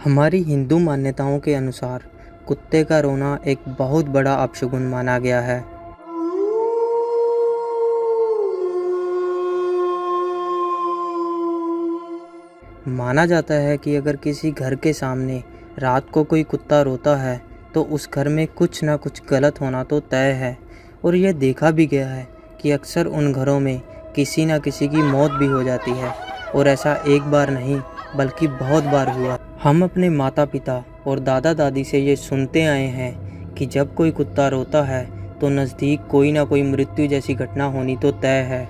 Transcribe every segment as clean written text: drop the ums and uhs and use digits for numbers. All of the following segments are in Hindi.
हमारी हिंदू मान्यताओं के अनुसार कुत्ते का रोना एक बहुत बड़ा अपशगुन माना गया है। माना जाता है कि अगर किसी घर के सामने रात को कोई कुत्ता रोता है तो उस घर में कुछ ना कुछ गलत होना तो तय है। और यह देखा भी गया है कि अक्सर उन घरों में किसी न किसी की मौत भी हो जाती है। और ऐसा एक बार नहीं बल्कि बहुत बार हुआ। हम अपने माता पिता और दादा दादी से ये सुनते आए हैं कि जब कोई कुत्ता रोता है तो नज़दीक कोई ना कोई मृत्यु जैसी घटना होनी तो तय है।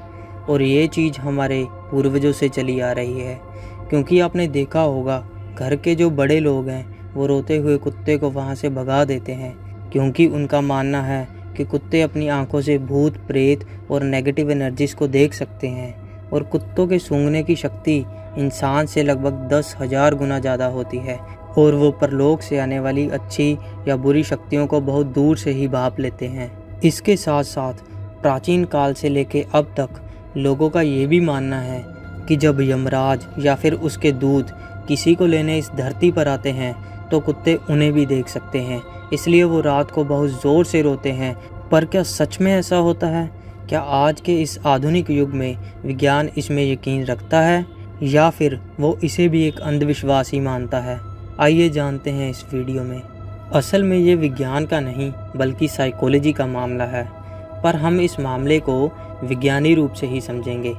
और ये चीज़ हमारे पूर्वजों से चली आ रही है, क्योंकि आपने देखा होगा घर के जो बड़े लोग हैं वो रोते हुए कुत्ते को वहाँ से भगा देते हैं, क्योंकि उनका मानना है कि कुत्ते अपनी आंखों से भूत प्रेत और नेगेटिव एनर्जीज को देख सकते हैं। और कुत्तों के सूंघने की शक्ति इंसान से लगभग 10,000 गुना ज़्यादा होती है और वो परलोक से आने वाली अच्छी या बुरी शक्तियों को बहुत दूर से ही भांप लेते हैं। इसके साथ साथ प्राचीन काल से लेकर अब तक लोगों का ये भी मानना है कि जब यमराज या फिर उसके दूत किसी को लेने इस धरती पर आते हैं तो कुत्ते उन्हें भी देख सकते हैं, इसलिए वो रात को बहुत ज़ोर से रोते हैं। पर क्या सच में ऐसा होता है? क्या आज के इस आधुनिक युग में विज्ञान इसमें यकीन रखता है या फिर वो इसे भी एक अंधविश्वास ही मानता है? आइए जानते हैं इस वीडियो में। असल में ये विज्ञान का नहीं बल्कि साइकोलॉजी का मामला है, पर हम इस मामले को विज्ञानी रूप से ही समझेंगे।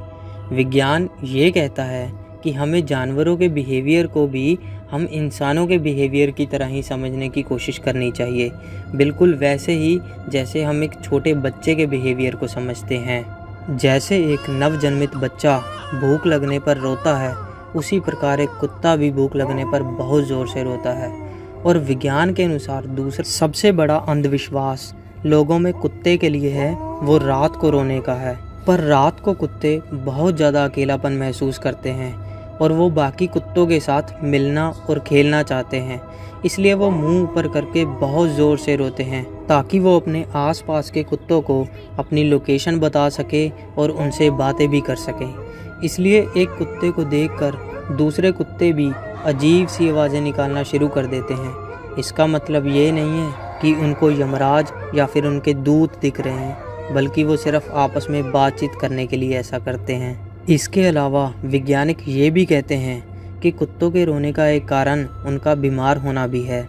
विज्ञान ये कहता है कि हमें जानवरों के बिहेवियर को भी हम इंसानों के बिहेवियर की तरह ही समझने की कोशिश करनी चाहिए, बिल्कुल वैसे ही जैसे हम एक छोटे बच्चे के बिहेवियर को समझते हैं। जैसे एक नवजन्मित बच्चा भूख लगने पर रोता है, उसी प्रकार एक कुत्ता भी भूख लगने पर बहुत ज़ोर से रोता है। और विज्ञान के अनुसार दूसरा सबसे बड़ा अंधविश्वास लोगों में कुत्ते के लिए है वो रात को रोने का है। पर रात को कुत्ते बहुत ज़्यादा अकेलापन महसूस करते हैं और वो बाकी कुत्तों के साथ मिलना और खेलना चाहते हैं, इसलिए वो मुंह ऊपर करके बहुत ज़ोर से रोते हैं ताकि वो अपने आसपास के कुत्तों को अपनी लोकेशन बता सके और उनसे बातें भी कर सकें। इसलिए एक कुत्ते को देखकर दूसरे कुत्ते भी अजीब सी आवाज़ें निकालना शुरू कर देते हैं। इसका मतलब ये नहीं है कि उनको यमराज या फिर उनके दूत दिख रहे हैं, बल्कि वो सिर्फ आपस में बातचीत करने के लिए ऐसा करते हैं। इसके अलावा वैज्ञानिक ये भी कहते हैं कि कुत्तों के रोने का एक कारण उनका बीमार होना भी है।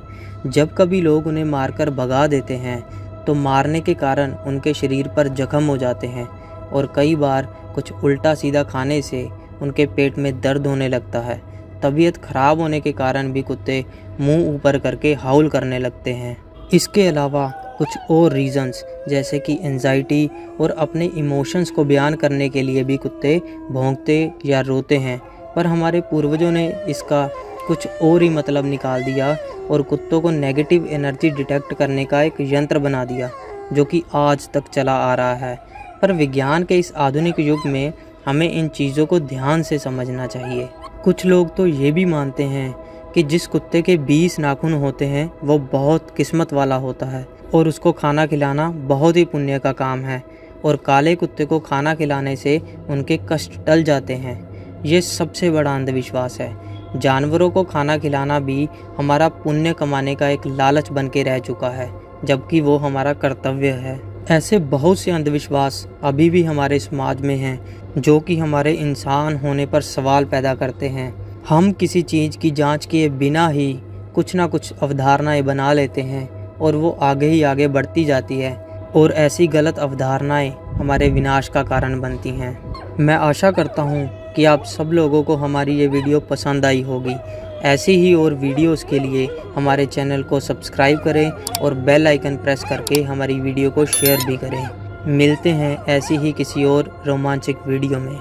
जब कभी लोग उन्हें मारकर भगा देते हैं तो मारने के कारण उनके शरीर पर जख्म हो जाते हैं और कई बार कुछ उल्टा सीधा खाने से उनके पेट में दर्द होने लगता है। तबीयत खराब होने के कारण भी कुत्ते मुंह ऊपर करके हाउल करने लगते हैं। इसके अलावा कुछ और रीज़न्स जैसे कि एंजाइटी और अपने इमोशंस को बयान करने के लिए भी कुत्ते भौंकते या रोते हैं। पर हमारे पूर्वजों ने इसका कुछ और ही मतलब निकाल दिया और कुत्तों को नेगेटिव एनर्जी डिटेक्ट करने का एक यंत्र बना दिया, जो कि आज तक चला आ रहा है। पर विज्ञान के इस आधुनिक युग में हमें इन चीज़ों को ध्यान से समझना चाहिए। कुछ लोग तो ये भी मानते हैं कि जिस कुत्ते के 20 नाखून होते हैं वो बहुत किस्मत वाला होता है और उसको खाना खिलाना बहुत ही पुण्य का काम है, और काले कुत्ते को खाना खिलाने से उनके कष्ट टल जाते हैं। ये सबसे बड़ा अंधविश्वास है। जानवरों को खाना खिलाना भी हमारा पुण्य कमाने का एक लालच बन के रह चुका है, जबकि वो हमारा कर्तव्य है। ऐसे बहुत से अंधविश्वास अभी भी हमारे समाज में हैं, जो कि हमारे इंसान होने पर सवाल पैदा करते हैं। हम किसी चीज़ की जांच किए बिना ही कुछ ना कुछ अवधारणाएं बना लेते हैं और वो आगे ही आगे बढ़ती जाती है, और ऐसी गलत अवधारणाएं हमारे विनाश का कारण बनती हैं। मैं आशा करता हूँ कि आप सब लोगों को हमारी ये वीडियो पसंद आई होगी। ऐसी ही और वीडियोस के लिए हमारे चैनल को सब्सक्राइब करें और बेल आइकन प्रेस करके हमारी वीडियो को शेयर भी करें। मिलते हैं ऐसी ही किसी और रोमांचक वीडियो में।